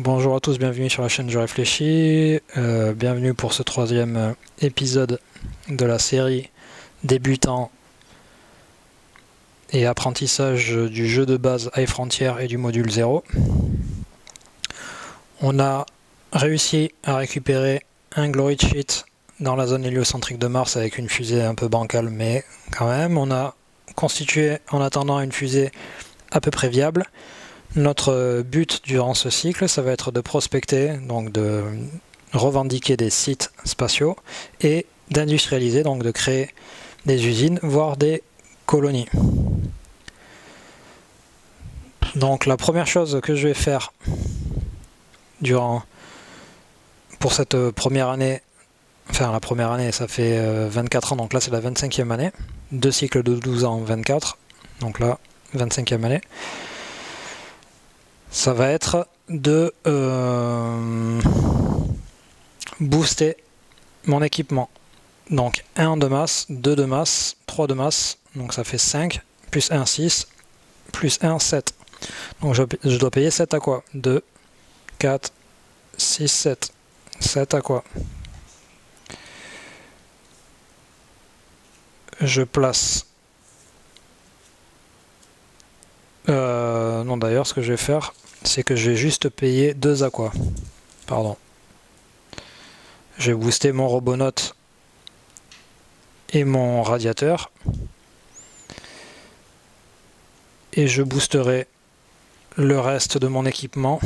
Bonjour à tous, bienvenue sur la chaîne Je Réfléchis, bienvenue pour ce troisième épisode de la série débutant et apprentissage du jeu de base iFrontier et du module 0. On a réussi à récupérer un glory sheet dans la zone héliocentrique de Mars avec une fusée un peu bancale, mais quand même, on a constitué en attendant une fusée à peu près viable. Notre but durant ce cycle, ça va être de prospecter, donc de revendiquer des sites spatiaux et d'industrialiser, donc de créer des usines, voire des colonies. Donc la première chose que je vais faire pour cette première année, enfin la première année ça fait 24 ans, donc là c'est la 25e année, 2 cycles de 12 ans, 24, donc là 25e année. Ça va être de booster mon équipement. Donc 1 de masse, 2 de masse, 3 de masse, donc ça fait 5, plus 1, 6, plus 1, 7. Donc je dois payer 7 à quoi? 2, 4, 6, 7. 7 à quoi? Je place... non d'ailleurs, ce que je vais faire, c'est que je vais juste payer 2 à quoi? Pardon. Je vais booster mon robonaute et mon radiateur. Et je boosterai le reste de mon équipement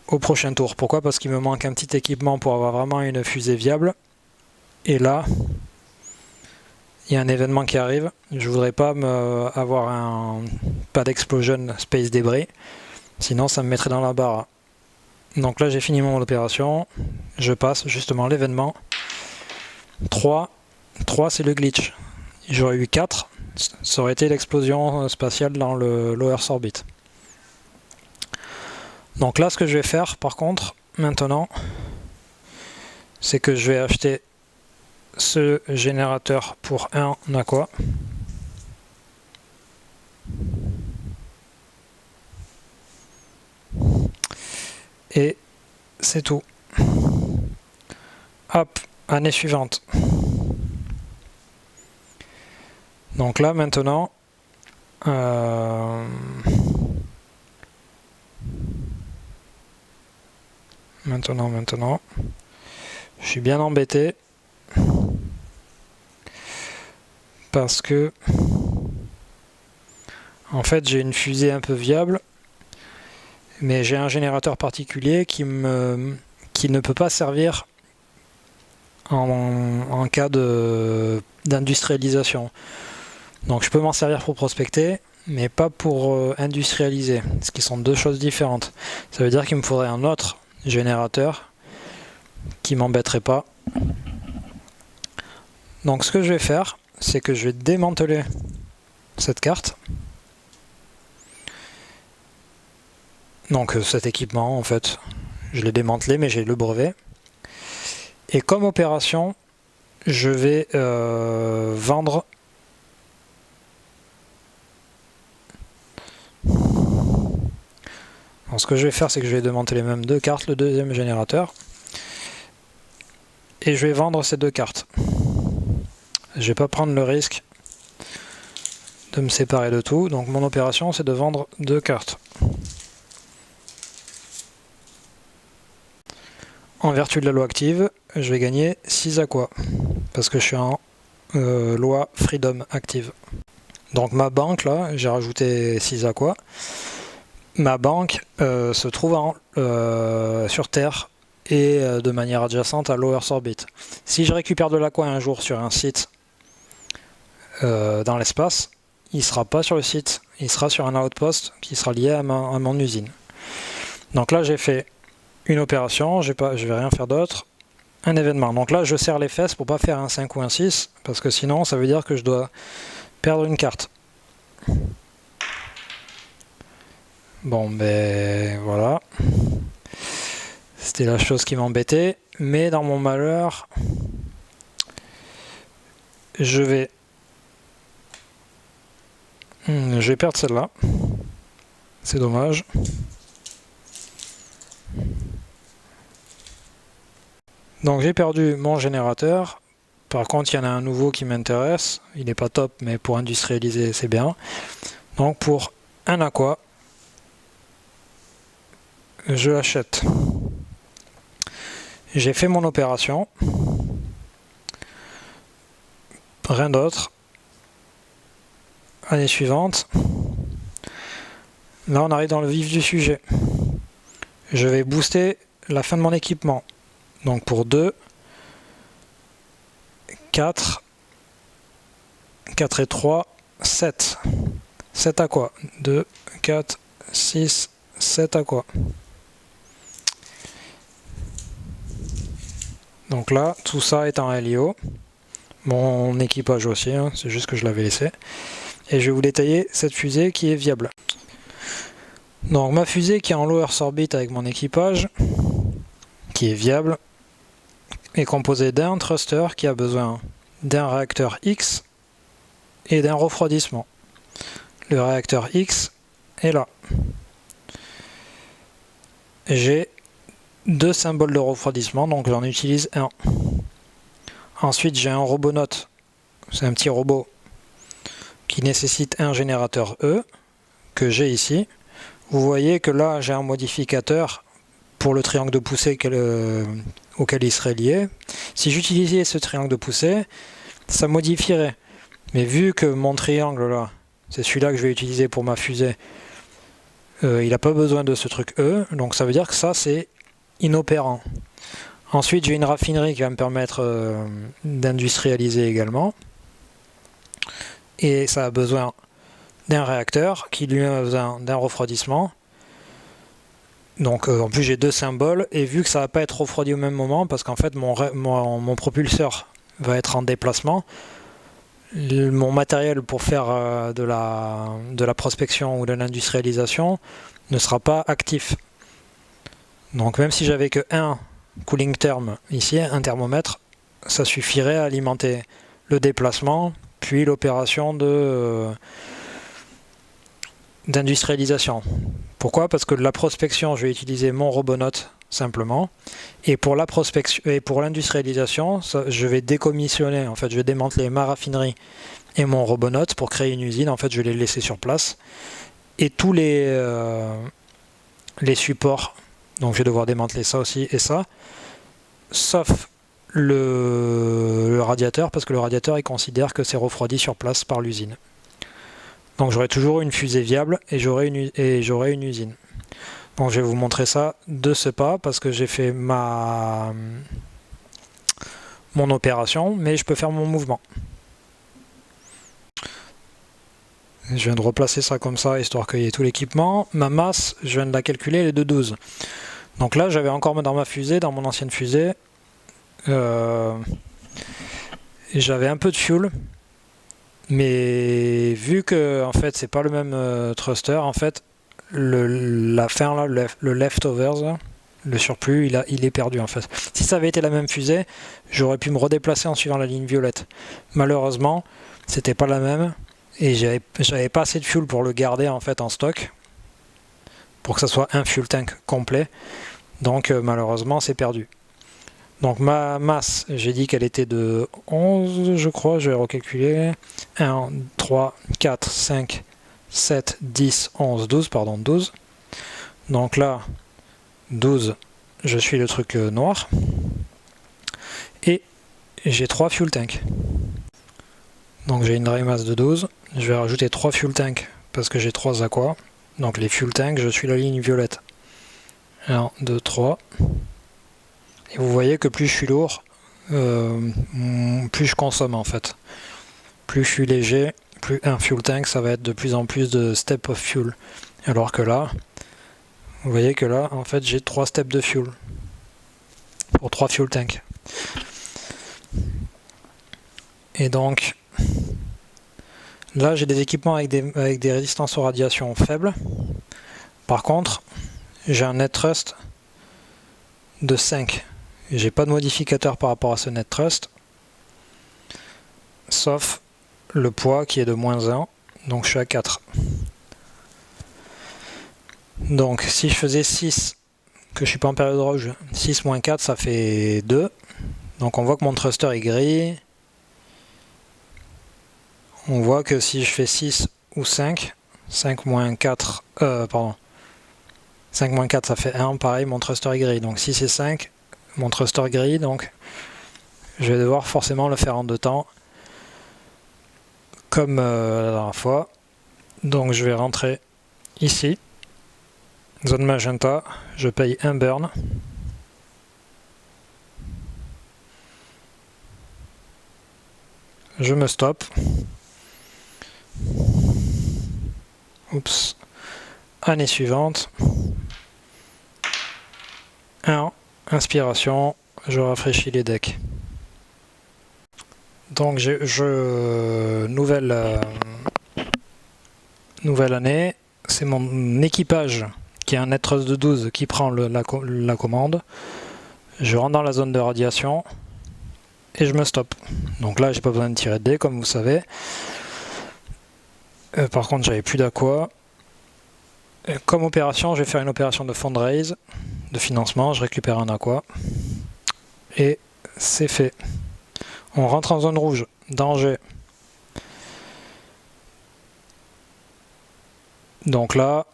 au prochain tour. Pourquoi? Parce qu'il me manque un petit équipement pour avoir vraiment une fusée viable. Et là, il y a un événement qui arrive. Je voudrais pas avoir pas d'explosion space débris. Sinon, ça me mettrait dans la barre. Donc là, j'ai fini mon opération. Je passe justement l'événement. 3, c'est le glitch. J'aurais eu 4. Ça aurait été l'explosion spatiale dans le low Earth orbit. Donc là, ce que je vais faire, par contre, maintenant, c'est que je vais acheter ce générateur pour 1 aqua. Et c'est tout. Hop, année suivante. Donc là, maintenant... Maintenant, je suis bien embêté parce que en fait j'ai une fusée un peu viable, mais j'ai un générateur particulier qui ne peut pas servir en cas d'industrialisation. Donc je peux m'en servir pour prospecter, mais pas pour industrialiser, ce qui sont deux choses différentes. Ça veut dire qu'il me faudrait un autre générateur qui m'embêterait pas. Donc ce que je vais faire, c'est que je vais démanteler cette carte. Donc cet équipement, en fait, je l'ai démantelé, mais j'ai le brevet. Et comme opération, je vais vendre... Alors, ce que je vais faire, c'est que je vais démanteler même 2 cartes, le deuxième générateur. Et je vais vendre ces 2 cartes. Je ne vais pas prendre le risque de me séparer de tout. Donc mon opération, c'est de vendre 2 cartes. En vertu de la loi active, je vais gagner 6 aqua. Parce que je suis en loi Freedom active. Donc ma banque, là, j'ai rajouté 6 aqua. Ma banque se trouve sur Terre et de manière adjacente à low Earth orbit. Si je récupère de l'aqua un jour sur un site dans l'espace, il ne sera pas sur le site, il sera sur un outpost qui sera lié à mon usine. Donc là j'ai fait une opération, je vais rien faire d'autre, un événement. Donc là je serre les fesses pour pas faire un 5 ou un 6, parce que sinon ça veut dire que je dois perdre une carte. Bon ben voilà, c'était la chose qui m'embêtait, mais dans mon malheur, je vais perdre celle-là, c'est dommage. Donc j'ai perdu mon générateur. Par contre, il y en a un nouveau qui m'intéresse. Il n'est pas top, mais pour industrialiser, c'est bien. Donc pour un aqua, je l'achète. J'ai fait mon opération. Rien d'autre. Année suivante. Là, on arrive dans le vif du sujet. Je vais booster la fin de mon équipement. Donc pour 2, 4, 4 et 3, 7. 7 aqua. 2, 4, 6, 7 aqua. Donc là, tout ça est en LIO. Mon équipage aussi, hein, c'est juste que je l'avais laissé. Et je vais vous détailler cette fusée qui est viable. Donc ma fusée qui est en low Earth orbit avec mon équipage, qui est viable, est composée d'un thruster qui a besoin d'un réacteur X et d'un refroidissement. Le réacteur X est là. J'ai 2 symboles de refroidissement, donc j'en utilise un. Ensuite j'ai un robonaute, c'est un petit robot qui nécessite un générateur E que j'ai ici. Vous voyez que là j'ai un modificateur pour le triangle de poussée auquel il serait lié. Si j'utilisais ce triangle de poussée, ça modifierait. Mais vu que mon triangle là, c'est celui-là que je vais utiliser pour ma fusée, il n'a pas besoin de ce truc E, donc ça veut dire que ça c'est inopérant. Ensuite j'ai une raffinerie qui va me permettre d'industrialiser également. Et ça a besoin d'un réacteur qui lui a besoin d'un refroidissement. Donc en plus j'ai 2 symboles, et vu que ça ne va pas être refroidi au même moment, parce qu'en fait mon propulseur va être en déplacement, mon matériel pour faire de la prospection ou de l'industrialisation ne sera pas actif. Donc même si j'avais que un cooling term ici, un thermomètre, ça suffirait à alimenter le déplacement, puis l'opération d'industrialisation. Pourquoi? Parce que la prospection, je vais utiliser mon robonaute simplement, et pour la prospection et pour l'industrialisation, je vais décommissionner, en fait, je vais démanteler ma raffinerie et mon robonaute pour créer une usine. En fait, je vais les laisser sur place, et tous les supports, donc je vais devoir démanteler ça aussi et ça, sauf le radiateur, parce que le radiateur il considère que c'est refroidi sur place par l'usine. Donc j'aurai toujours une fusée viable et j'aurai une usine. Donc je vais vous montrer ça de ce pas, parce que j'ai fait mon opération, mais je peux faire mon mouvement. Je viens de replacer ça comme ça, histoire qu'il y ait tout l'équipement. Ma masse, je viens de la calculer, elle est de 12. Donc là, j'avais encore dans ma fusée, dans mon ancienne fusée, j'avais un peu de fuel, mais vu que en fait c'est pas le même thruster, en fait la fin là, le leftovers là, le surplus il est perdu en fait. Si ça avait été la même fusée, j'aurais pu me redéplacer en suivant la ligne violette. Malheureusement c'était pas la même, et j'avais pas assez de fuel pour le garder en fait en stock, pour que ça soit un fuel tank complet. Donc malheureusement c'est perdu. Donc ma masse, j'ai dit qu'elle était de 11, je crois, je vais recalculer. 1, 3, 4, 5, 7, 10, 11, 12, pardon, 12. Donc là, 12, je suis le truc noir. Et j'ai 3 fuel tanks. Donc j'ai une dry mass de 12. Je vais rajouter 3 fuel tanks parce que j'ai 3 aqua. Donc les fuel tanks, je suis la ligne violette. 1, 2, 3. Et vous voyez que plus je suis lourd, plus je consomme en fait. Plus je suis léger, plus un fuel tank, ça va être de plus en plus de steps of fuel. Alors que là, vous voyez que là, en fait, j'ai 3 steps de fuel pour 3 fuel tanks. Et donc, là, j'ai des équipements avec des résistances aux radiations faibles. Par contre, j'ai un net thrust de 5. J'ai pas de modificateur par rapport à ce net thrust, sauf le poids qui est de -1, donc je suis à 4. Donc si je faisais 6, que je suis pas en période rouge, 6 moins 4 ça fait 2, Donc on voit que mon thruster est gris. On voit que si je fais 6 ou 5, 5 moins 4, pardon, 5 moins 4 ça fait 1, pareil mon thruster est gris. Donc 6 et 5, mon thruster est gris, donc je vais devoir forcément le faire en 2 temps, comme la dernière fois. Donc je vais rentrer ici, zone magenta, je paye un burn. Je me stoppe. Oups. Année suivante. 1. Inspiration. Je rafraîchis les decks. Donc nouvelle année. C'est mon équipage qui est un Netreuse de 12 qui prend la commande. Je rentre dans la zone de radiation. Et je me stoppe. Donc là, j'ai pas besoin de tirer de dés, comme vous savez. Par contre, j'avais plus d'aqua. Comme opération, je vais faire une opération de fundraise, de financement. Je récupère un aqua. Et c'est fait. On rentre en zone rouge. Danger. Donc là,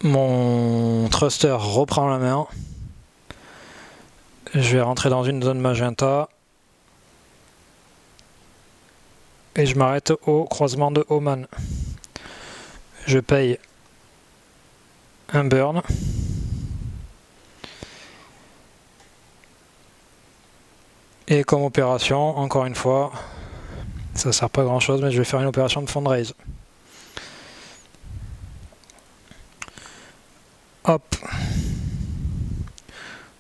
mon thruster reprend la main. Je vais rentrer dans une zone magenta. Et je m'arrête au croisement de Oman. Je paye un burn. Et comme opération, encore une fois, ça sert pas à grand chose, mais je vais faire une opération de fundraise. Hop.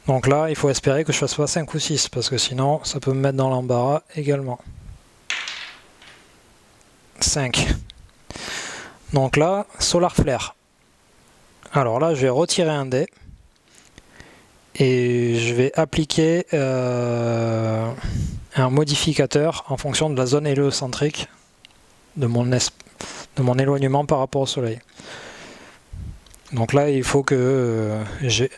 Donc là, il faut espérer que je fasse pas 5 ou 6, parce que sinon, ça peut me mettre dans l'embarras également. 5. Donc là, Solar Flare. Alors là, je vais retirer un dé. Et je vais appliquer un modificateur en fonction de la zone héliocentrique de mon éloignement par rapport au soleil. Donc là, il faut que j'ai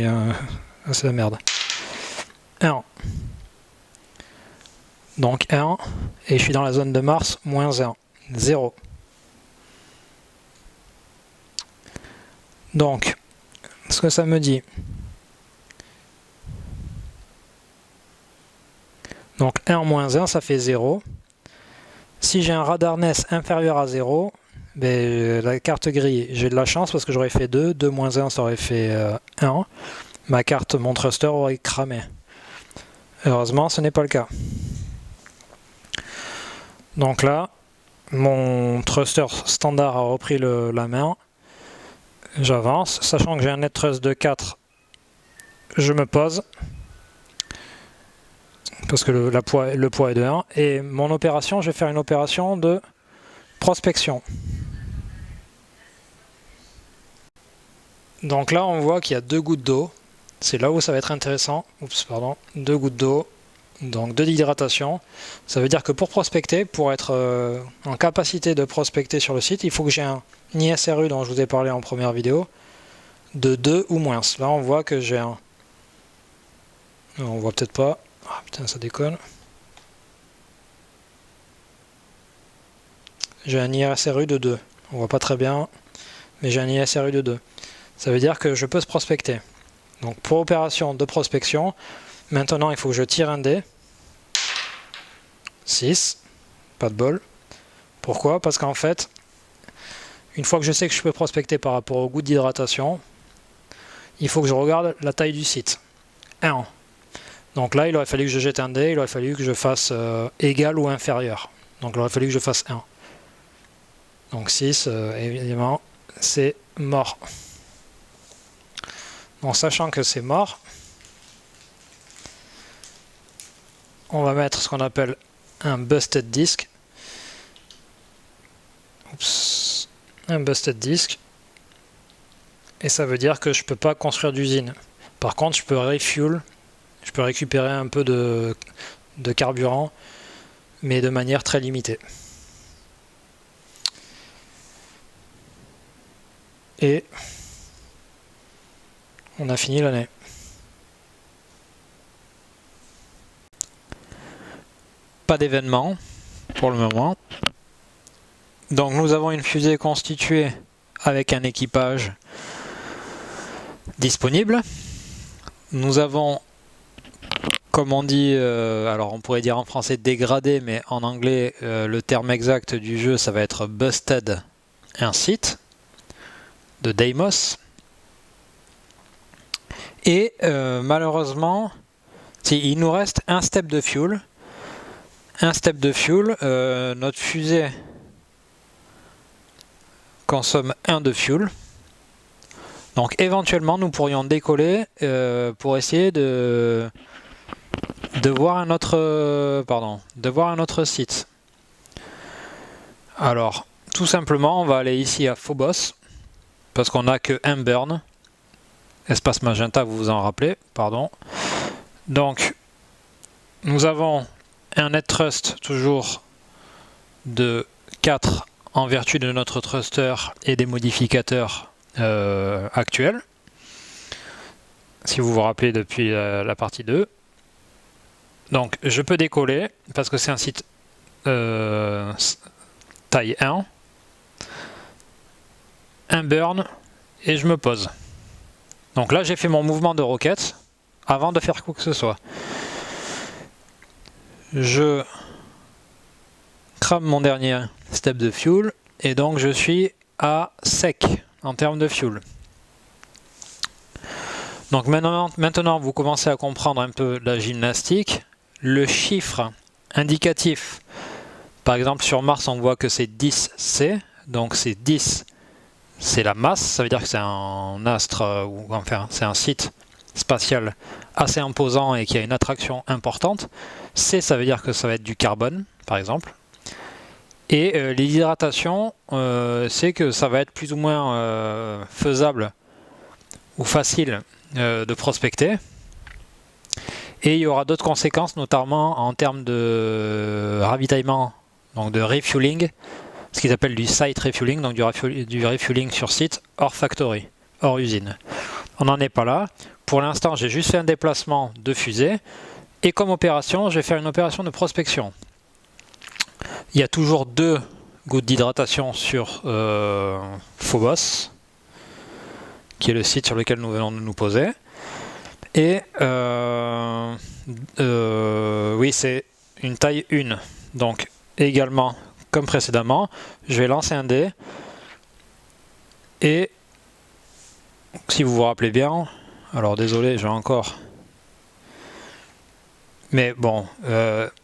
un... Ah, c'est la merde. 1. Donc 1. Et je suis dans la zone de Mars, moins 1. 0. Donc, ce que ça me dit. Donc 1 moins 1, ça fait 0. Si j'ai un radarness inférieur à 0, ben, la carte grille, j'ai de la chance parce que j'aurais fait 2. 2 moins 1, ça aurait fait 1. Ma carte, mon thruster aurait cramé. Heureusement, ce n'est pas le cas. Donc là, mon thruster standard a repris la main. J'avance, sachant que j'ai un net thrust de 4, je me pose. Parce que le poids est de 1. Et mon opération, je vais faire une opération de prospection. Donc là, on voit qu'il y a 2 gouttes d'eau. C'est là où ça va être intéressant. Oups, pardon. 2 gouttes d'eau. Donc 2 d'hydratation. Ça veut dire que pour prospecter, pour être en capacité de prospecter sur le site, il faut que j'ai un ISRU dont je vous ai parlé en première vidéo de 2 ou moins. Là, on voit que j'ai un... Non, on voit peut-être pas. Ah putain, ça déconne. J'ai un ISRU de 2. On voit pas très bien, mais j'ai un ISRU de 2. Ça veut dire que je peux se prospecter. Donc pour opération de prospection, maintenant il faut que je tire un dé. 6. Pas de bol. Pourquoi? Parce qu'en fait, une fois que je sais que je peux prospecter par rapport au goût d'hydratation, il faut que je regarde la taille du site. 1. Donc là, il aurait fallu que je jette un dé, il aurait fallu que je fasse égal ou inférieur. Donc il aurait fallu que je fasse 1. Donc 6, évidemment, c'est mort. Donc sachant que c'est mort, on va mettre ce qu'on appelle un busted disk. Oups, un busted disk. Et ça veut dire que je ne peux pas construire d'usine. Par contre, je peux refuel, je peux récupérer un peu de carburant, mais de manière très limitée. Et on a fini l'année. pas d'événement pour le moment. Donc nous avons une fusée constituée avec un équipage disponible. Nous avons, comme on dit, alors on pourrait dire en français dégradé, mais en anglais le terme exact du jeu ça va être busted, un site de Deimos. Et malheureusement, il nous reste un step de fuel. Notre fusée consomme 1 de fuel. Donc éventuellement nous pourrions décoller pour essayer de voir un autre site. Alors tout simplement on va aller ici à Phobos parce qu'on n'a que un burn. Espace magenta, vous vous en rappelez, pardon. Donc nous avons un net thrust toujours de 4 en vertu de notre thruster et des modificateurs actuels. Si vous vous rappelez depuis la partie 2. Donc je peux décoller parce que c'est un site taille 1. Un burn et je me pose. Donc là j'ai fait mon mouvement de roquette avant de faire quoi que ce soit. Je crame mon dernier step de fuel et donc je suis à sec en termes de fuel. Donc maintenant vous commencez à comprendre un peu la gymnastique. Le chiffre indicatif, par exemple sur Mars on voit que c'est 10C, donc c'est 10, c'est la masse, ça veut dire que c'est un astre, ou enfin c'est un site spatial assez imposant et qui a une attraction importante. C, ça veut dire que ça va être du carbone, par exemple. Et l'hydratation, c'est que ça va être plus ou moins faisable ou facile de prospecter. Et il y aura d'autres conséquences, notamment en termes de ravitaillement, donc de refueling, ce qu'ils appellent du site refueling, donc du refueling sur site, hors factory, hors usine. On n'en est pas là. Pour l'instant, j'ai juste fait un déplacement de fusée. Et comme opération, je vais faire une opération de prospection. Il y a toujours 2 gouttes d'hydratation sur Phobos, qui est le site sur lequel nous venons de nous poser. Et oui, c'est une taille 1. Donc également, comme précédemment, je vais lancer un dé. Et si vous vous rappelez bien, alors désolé, j'ai encore... Mais bon,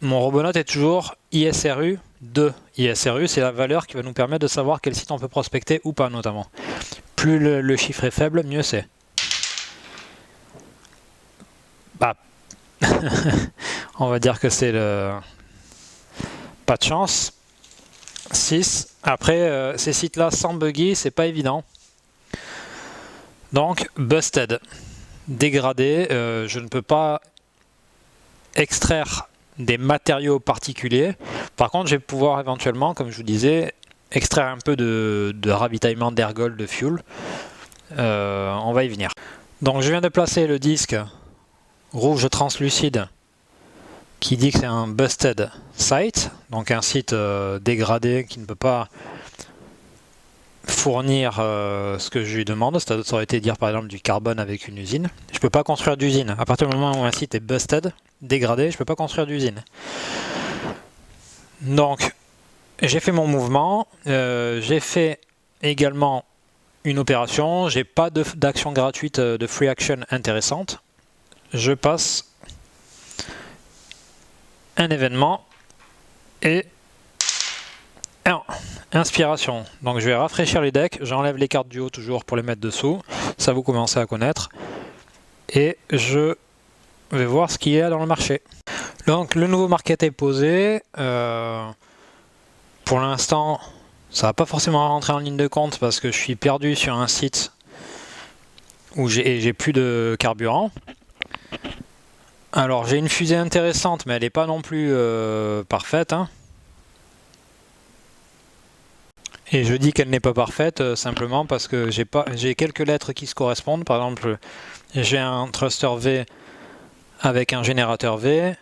mon Robonaut est toujours ISRU 2. ISRU, c'est la valeur qui va nous permettre de savoir quel site on peut prospecter ou pas, notamment. Plus le chiffre est faible, mieux c'est. Bah, on va dire que c'est le... Pas de chance. 6. Après, ces sites-là sans buggy, c'est pas évident. Donc, busted. Dégradé, je ne peux pas extraire des matériaux particuliers. Par contre, je vais pouvoir éventuellement, comme je vous disais, extraire un peu de ravitaillement d'ergol, de fuel. On va y venir. Donc je viens de placer le disque rouge translucide qui dit que c'est un busted site, donc un site dégradé qui ne peut pas fournir ce que je lui demande. Ça aurait été dire par exemple du carbone avec une usine. Je ne peux pas construire d'usine. À partir du moment où un site est busted, dégradé, je ne peux pas construire d'usine. Donc j'ai fait mon mouvement, j'ai fait également une opération, j'ai pas d'action gratuite de free action intéressante. Je passe un événement et inspiration. Donc je vais rafraîchir les decks, j'enlève les cartes du haut toujours pour les mettre dessous, ça vous commencez à connaître. Et je vais voir ce qu'il y a dans le marché. Donc le nouveau market est posé. Pour l'instant, ça va pas forcément rentrer en ligne de compte parce que je suis perdu sur un site où j'ai plus de carburant. Alors j'ai une fusée intéressante, mais elle n'est pas non plus parfaite. Hein. Et je dis qu'elle n'est pas parfaite simplement parce que j'ai quelques lettres qui se correspondent. Par exemple, j'ai un thruster V avec un générateur V.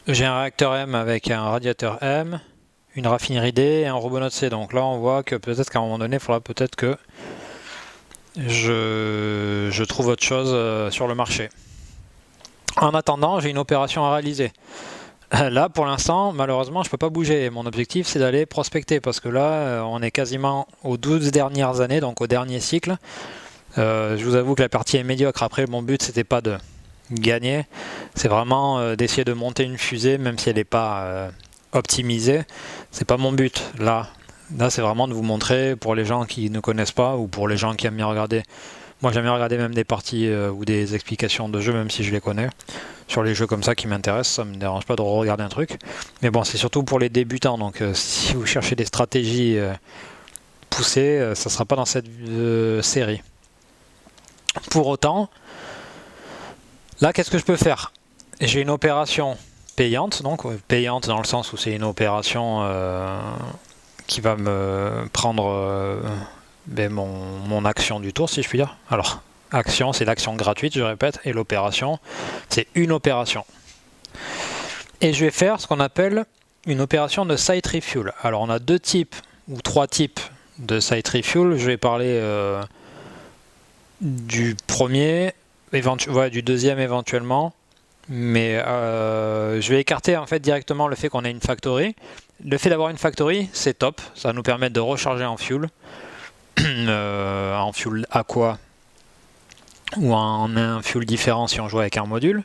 j'ai un réacteur M avec un radiateur M, une raffinerie D et un Robonaut C. Donc là, on voit que peut-être qu'à un moment donné, il faudra peut-être que je trouve autre chose sur le marché. En attendant, j'ai une opération à réaliser. Là, pour l'instant, malheureusement, je ne peux pas bouger. Mon objectif, c'est d'aller prospecter parce que là, on est quasiment aux 12 dernières années, donc au dernier cycle. Je vous avoue que la partie est médiocre. Après, mon but, c'était pas de gagner, c'est vraiment d'essayer de monter une fusée, même si elle n'est pas optimisée. C'est pas mon but. Là, c'est vraiment de vous montrer pour les gens qui ne connaissent pas ou pour les gens qui aiment bien regarder. Moi, j'aime bien regarder même des parties ou des explications de jeux, même si je les connais. Sur les jeux comme ça qui m'intéressent, ça me dérange pas de regarder un truc. Mais bon, c'est surtout pour les débutants. Donc, si vous cherchez des stratégies poussées, ça sera pas dans cette série. Pour autant, là, qu'est-ce que je peux faire? J'ai une opération payante, donc payante dans le sens où c'est une opération qui va me prendre mon action du tour, si je puis dire. Alors, action, c'est l'action gratuite, je répète, et l'opération, c'est une opération. Et je vais faire ce qu'on appelle une opération de site refuel. Alors, on a deux types ou trois types de site refuel. Je vais parler du premier, du deuxième éventuellement, mais je vais écarter en fait directement le fait qu'on ait une factory. Le fait d'avoir une factory, c'est top, ça va nous permettre de recharger en fuel, en fuel aqua ou en un fuel différent si on joue avec un module,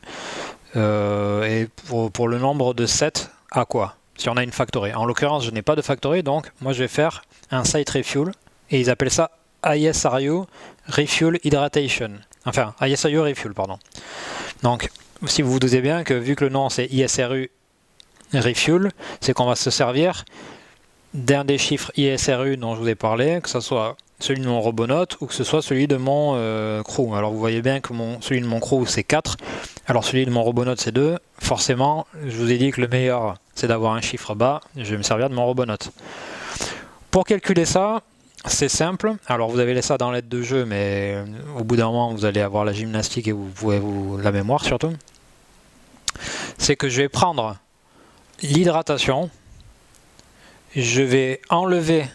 et pour le nombre de 7 aqua si on a une factory. En l'occurrence, je n'ai pas de factory, donc moi je vais faire un site refuel, et ils appellent ça ISRU Refuel Hydratation. Enfin, ISRU Refuel, pardon. Donc, si vous vous doutez bien que vu que le nom c'est ISRU Refuel, c'est qu'on va se servir d'un des chiffres ISRU dont je vous ai parlé, que ce soit celui de mon Robonaut ou que ce soit celui de mon crew. Alors vous voyez bien que celui de mon crew c'est 4, alors celui de mon Robonaut c'est 2. Forcément, je vous ai dit que le meilleur c'est d'avoir un chiffre bas, je vais me servir de mon Robonaut. Pour calculer ça, c'est simple. Alors vous avez ça dans l'aide de jeu, mais au bout d'un moment vous allez avoir la gymnastique et vous pouvez la mémoire surtout. C'est que je vais prendre l'hydratation, je vais enlever,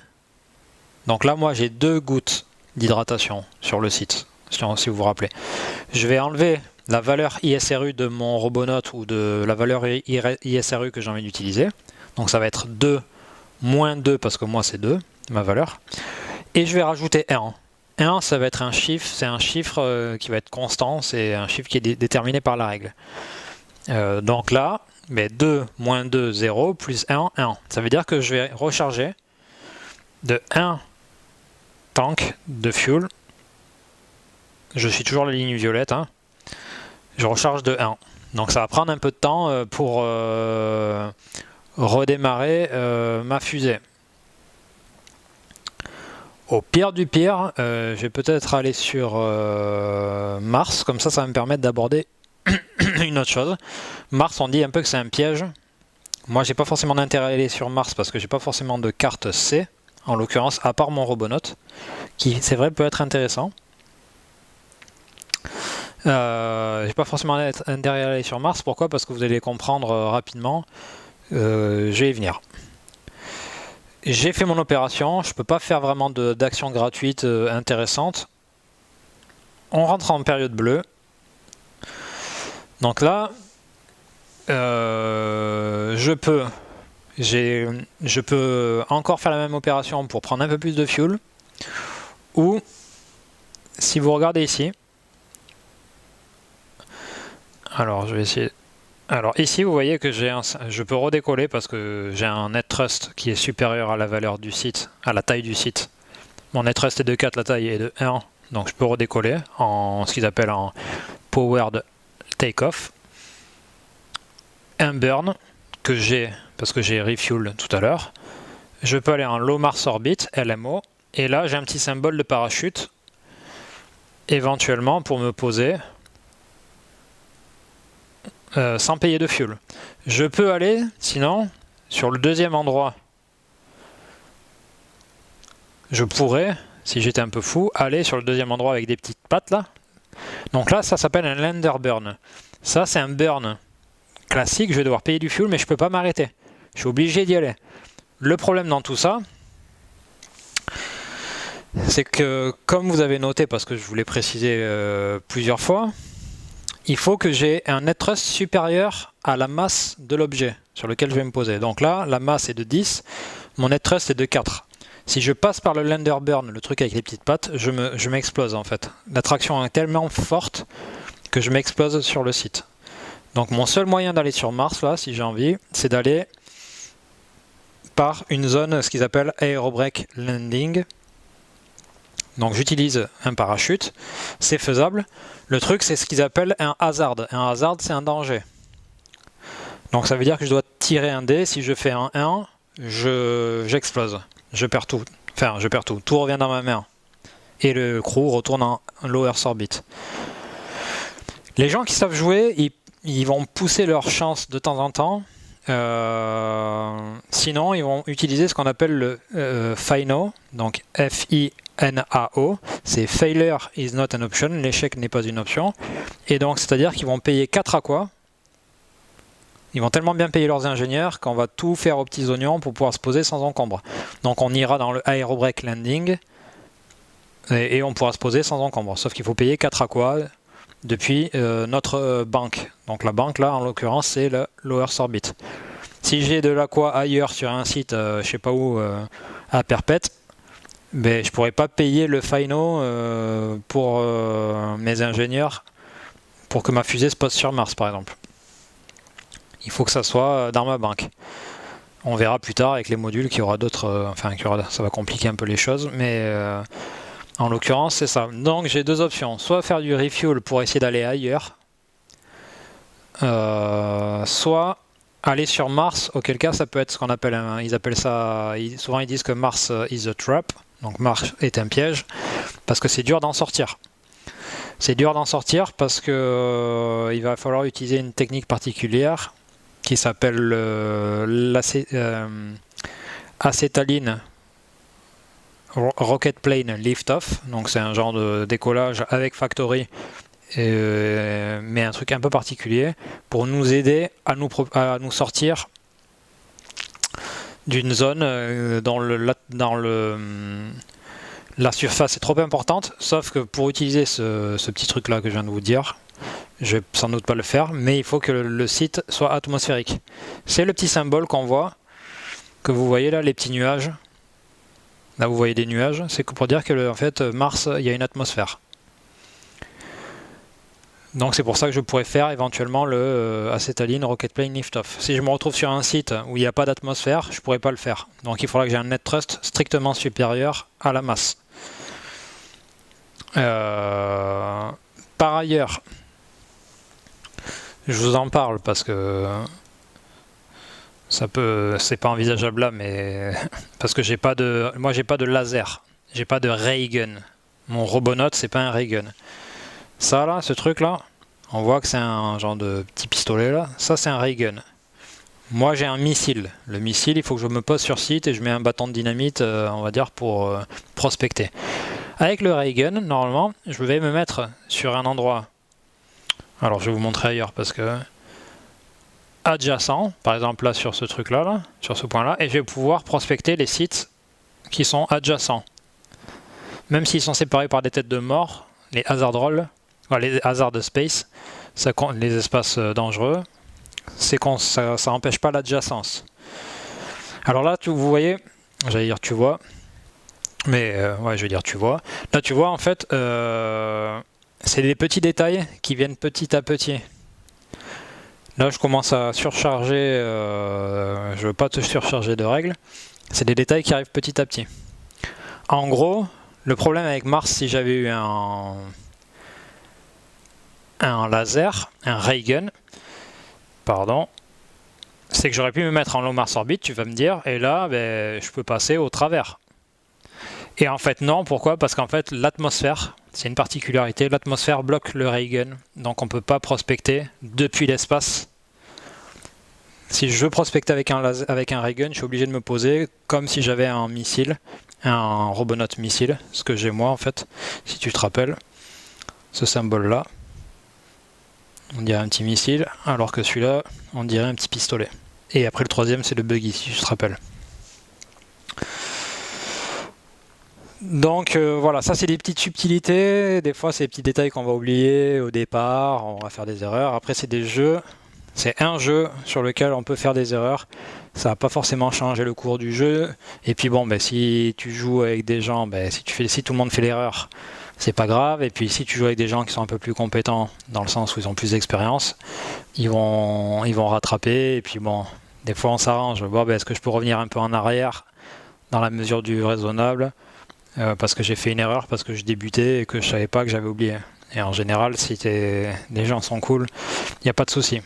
donc là moi j'ai 2 gouttes d'hydratation sur le site, si vous vous rappelez. Je vais enlever la valeur ISRU de mon Robonaut ou de la valeur ISRU que j'ai envie d'utiliser. Donc ça va être 2 moins 2 parce que moi c'est 2, ma valeur. Et je vais rajouter 1. 1 ça va être un chiffre, c'est un chiffre qui va être constant, c'est un chiffre qui est déterminé par la règle. Donc là, 2 moins 2, 0, plus 1, 1. Ça veut dire que je vais recharger de 1 tank de fuel. Je suis toujours la ligne violette. Hein. Je recharge de 1. Donc ça va prendre un peu de temps pour redémarrer ma fusée. Au pire du pire, je vais peut-être aller sur Mars, comme ça va me permettre d'aborder une autre chose. Mars, on dit un peu que c'est un piège. Moi, j'ai pas forcément d'intérêt à aller sur Mars parce que j'ai pas forcément de carte C, en l'occurrence, à part mon Robonaut, qui, c'est vrai, peut être intéressant. J'ai pas forcément intérêt à aller sur Mars. Pourquoi? Parce que vous allez comprendre rapidement. Je vais y venir. J'ai fait mon opération, je peux pas faire vraiment d'action gratuite intéressante. On rentre en période bleue. Donc là, je peux encore faire la même opération pour prendre un peu plus de fuel. Ou, si vous regardez ici, alors je vais essayer. Alors ici vous voyez que je peux redécoller parce que j'ai un net thrust qui est supérieur à la valeur du site, à la taille du site. Mon net thrust est de 4, la taille est de 1, donc je peux redécoller en ce qu'ils appellent en powered take-off. Un burn que j'ai, parce que j'ai refuel tout à l'heure. Je peux aller en low Mars orbit, LMO, et là j'ai un petit symbole de parachute, éventuellement pour me poser. Sans payer de fuel. Je peux aller, sinon, sur le deuxième endroit, je pourrais, si j'étais un peu fou, aller sur le deuxième endroit avec des petites pattes là. Donc là, ça s'appelle un lander burn. Ça, c'est un burn classique, je vais devoir payer du fuel, mais je peux pas m'arrêter. Je suis obligé d'y aller. Le problème dans tout ça, c'est que, comme vous avez noté, parce que je vous l'ai précisé plusieurs fois, il faut que j'ai un net thrust supérieur à la masse de l'objet sur lequel je vais me poser. Donc là, la masse est de 10, mon net thrust est de 4. Si je passe par le lander burn, le truc avec les petites pattes, je m'explose en fait. L'attraction est tellement forte que je m'explose sur le site. Donc mon seul moyen d'aller sur Mars, là, si j'ai envie, c'est d'aller par une zone, ce qu'ils appellent aerobrake landing. Donc j'utilise un parachute, c'est faisable. Le truc, c'est ce qu'ils appellent un hazard. Un hazard, c'est un danger. Donc ça veut dire que je dois tirer un dé. Si je fais un 1, j'explose. Je perds tout. Enfin, je perds tout. Tout revient dans ma main. Et le crew retourne en low Earth orbit. Les gens qui savent jouer, ils vont pousser leur chance de temps en temps. Sinon, ils vont utiliser ce qu'on appelle le FINO. Donc FINAO. C'est Failure is not an option. L'échec n'est pas une option. Et donc, c'est-à-dire qu'ils vont payer 4 aquas. Ils vont tellement bien payer leurs ingénieurs qu'on va tout faire aux petits oignons pour pouvoir se poser sans encombre. Donc on ira dans le aerobrake landing et on pourra se poser sans encombre. Sauf qu'il faut payer 4 aquas depuis notre banque. Donc la banque là en l'occurrence c'est le low Earth orbit. Si j'ai de l'aqua ailleurs sur un site, je sais pas où, à Perpète, ben, je pourrais pas payer le FINO pour mes ingénieurs pour que ma fusée se pose sur Mars par exemple. Il faut que ça soit dans ma banque. On verra plus tard avec les modules qu'il y aura d'autres... ça va compliquer un peu les choses, mais en l'occurrence, c'est ça. Donc j'ai deux options. Soit faire du refuel pour essayer d'aller ailleurs, soit aller sur Mars, auquel cas ça peut être ce qu'on appelle ils appellent ça... souvent ils disent que Mars is a trap, donc Mars est un piège, parce que c'est dur d'en sortir. C'est dur d'en sortir parce que il va falloir utiliser une technique particulière qui s'appelle l'acétaline rocket plane lift-off. Donc c'est un genre de décollage avec factory, mais un truc un peu particulier pour nous aider à nous sortir d'une zone dans la surface est trop importante, sauf que pour utiliser ce petit truc là que je viens de vous dire, je vais sans doute pas le faire, mais il faut que le site soit atmosphérique. C'est le petit symbole qu'on voit, que vous voyez là, les petits nuages. Là vous voyez des nuages, c'est pour dire que en fait Mars, il y a une atmosphère. Donc c'est pour ça que je pourrais faire éventuellement le acétaline rocket plane lift-off. Si je me retrouve sur un site où il n'y a pas d'atmosphère, je pourrais pas le faire. Donc il faudra que j'ai un net thrust strictement supérieur à la masse. Par ailleurs, je vous en parle parce que c'est pas envisageable là, mais parce que moi j'ai pas de laser, j'ai pas de ray gun. Mon Robonaut c'est pas un ray gun. Ça là, ce truc là, on voit que c'est un genre de petit pistolet là. Ça c'est un ray gun. Moi j'ai un missile. Le missile, il faut que je me pose sur site et je mets un bâton de dynamite, on va dire, pour prospecter. Avec le ray gun, normalement, je vais me mettre sur un endroit. Alors je vais vous montrer ailleurs parce que adjacent, par exemple là sur ce truc là, sur ce point là, et je vais pouvoir prospecter les sites qui sont adjacents. Même s'ils sont séparés par des têtes de mort, les hazard rolls, les hazard de space, les espaces dangereux, c'est qu'on ça n'empêche pas l'adjacence. Alors là, vous voyez, j'allais dire tu vois, mais ouais, je vais dire tu vois. Là, tu vois en fait, c'est des petits détails qui viennent petit à petit. Là, je commence à surcharger. Je veux pas te surcharger de règles. C'est des détails qui arrivent petit à petit. En gros, le problème avec Mars, si j'avais eu un laser, un ray gun, pardon, c'est que j'aurais pu me mettre en low Mars orbit, tu vas me dire, et là, ben, je peux passer au travers. Et en fait, non. Pourquoi? Parce qu'en fait, l'atmosphère, c'est une particularité, l'atmosphère bloque le ray gun, donc on ne peut pas prospecter depuis l'espace. Si je veux prospecter avec un ray gun, je suis obligé de me poser comme si j'avais un missile, un Robonaut missile, ce que j'ai moi en fait, si tu te rappelles, ce symbole-là. on dirait un petit missile, alors que celui-là, on dirait un petit pistolet. Et après le troisième, c'est le buggy, si je te rappelle. Donc voilà, ça c'est des petites subtilités, des fois c'est des petits détails qu'on va oublier au départ, on va faire des erreurs. Après c'est des jeux, c'est un jeu sur lequel on peut faire des erreurs, ça va pas forcément changer le cours du jeu. Et puis bon, si tu joues avec des gens, si tout le monde fait l'erreur, c'est pas grave. Et puis si tu joues avec des gens qui sont un peu plus compétents, dans le sens où ils ont plus d'expérience, ils vont rattraper. Et puis bon, des fois on s'arrange, est-ce que je peux revenir un peu en arrière dans la mesure du raisonnable, parce que j'ai fait une erreur, parce que je débutais et que je savais pas que j'avais oublié. Et en général, si les gens sont cool, il n'y a pas de souci.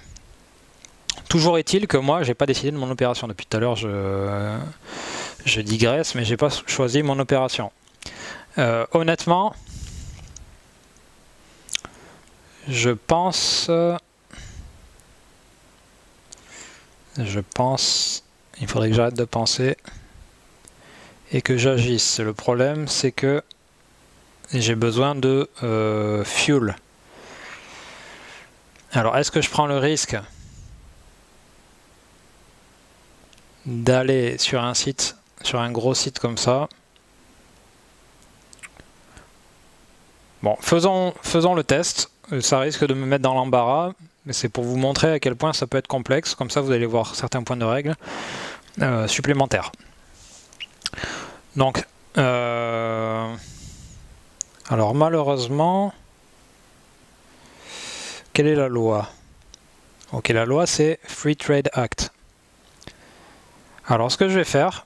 Toujours est-il que moi, j'ai pas décidé de mon opération. Depuis tout à l'heure, je digresse, mais j'ai pas choisi mon opération. Honnêtement, je pense, il faudrait que j'arrête de penser et que j'agisse. Le problème, c'est que j'ai besoin de fuel. Alors, est-ce que je prends le risque d'aller sur un site, sur un gros site comme ça? Bon, faisons le test. Ça risque de me mettre dans l'embarras, mais c'est pour vous montrer à quel point ça peut être complexe. Comme ça, vous allez voir certains points de règle supplémentaires. Donc, alors malheureusement, quelle est la loi? Ok, la loi c'est Free Trade Act. Alors ce que je vais faire,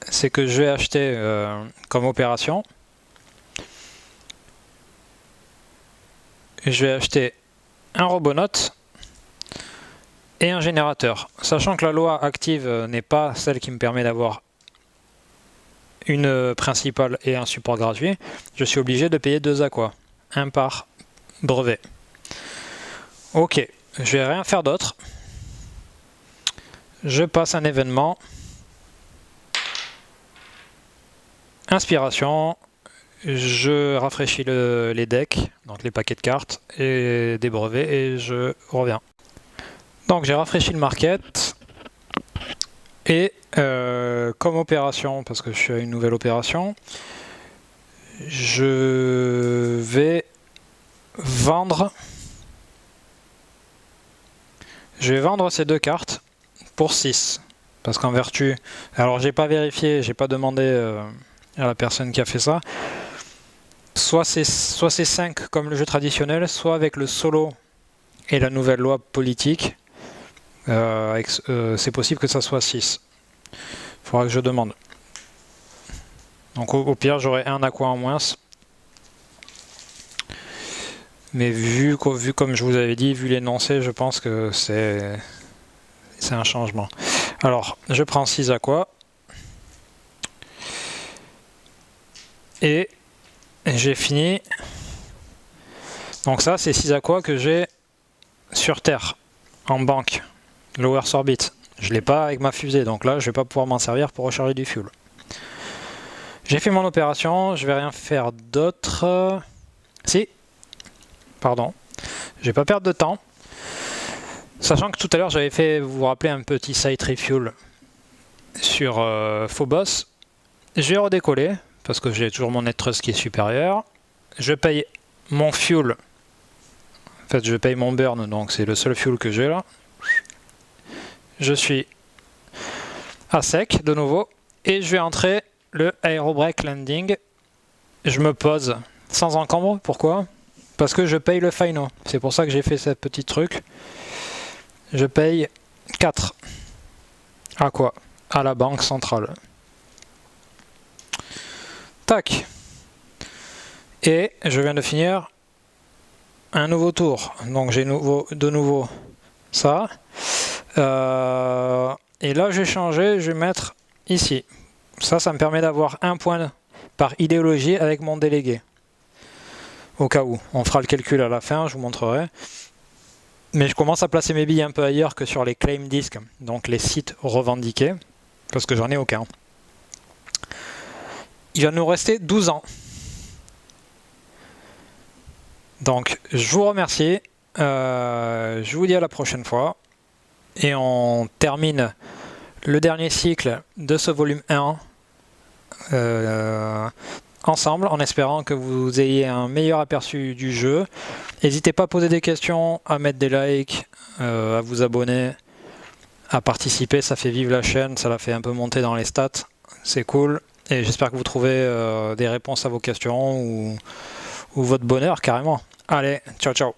c'est que je vais acheter comme opération, je vais acheter un Robonaut et un générateur. Sachant que la loi active n'est pas celle qui me permet d'avoir une principale et un support gratuit, je suis obligé de payer 2 aquas, un par brevet. Ok, je vais rien faire d'autre. Je passe un événement. Inspiration. Je rafraîchis les decks, donc les paquets de cartes et des brevets, et je reviens. Donc j'ai rafraîchi le market. Et comme opération, parce que je suis à une nouvelle opération, je vais vendre ces 2 cartes pour 6. Parce qu'en vertu... Alors j'ai pas vérifié, j'ai pas demandé à la personne qui a fait ça. Soit c'est 5 comme le jeu traditionnel, soit avec le solo et la nouvelle loi politique. C'est possible que ça soit 6. Il faudra que je demande. Donc au pire, j'aurai un aqua en moins. Mais vu comme je vous avais dit, vu l'énoncé, je pense que c'est un changement. Alors, je prends 6 aqua. Et j'ai fini. Donc ça, c'est 6 aqua que j'ai sur Terre, en banque. Low Earth Orbit. Je ne l'ai pas avec ma fusée, donc là je vais pas pouvoir m'en servir pour recharger du fuel. J'ai fait mon opération, je vais rien faire d'autre. Si, pardon, je vais pas perdre de temps. Sachant que tout à l'heure j'avais fait, vous vous rappelez, un petit site refuel sur Phobos. Je vais redécoller, parce que j'ai toujours mon net trust qui est supérieur. Je paye mon fuel. En fait, je paye mon burn, donc c'est le seul fuel que j'ai là. Je suis à sec de nouveau et je vais entrer le aérobrake landing. Je me pose sans encombre. Pourquoi? Parce que je paye le final. C'est pour ça que j'ai fait ce petit truc. Je paye 4. À quoi? À la banque centrale. Tac. Et je viens de finir un nouveau tour. Donc j'ai de nouveau ça. Et là, je vais changer, je vais mettre ici. Ça me permet d'avoir un point par idéologie avec mon délégué. Au cas où, on fera le calcul à la fin, je vous montrerai. Mais je commence à placer mes billes un peu ailleurs que sur les claim disks, donc les sites revendiqués, parce que j'en ai aucun. Il va nous rester 12 ans. Donc, je vous remercie. Je vous dis à la prochaine fois. Et on termine le dernier cycle de ce volume 1 ensemble, en espérant que vous ayez un meilleur aperçu du jeu. N'hésitez pas à poser des questions, à mettre des likes, à vous abonner, à participer, ça fait vivre la chaîne, ça la fait un peu monter dans les stats, c'est cool. Et j'espère que vous trouvez des réponses à vos questions ou votre bonheur carrément. Allez, ciao ciao.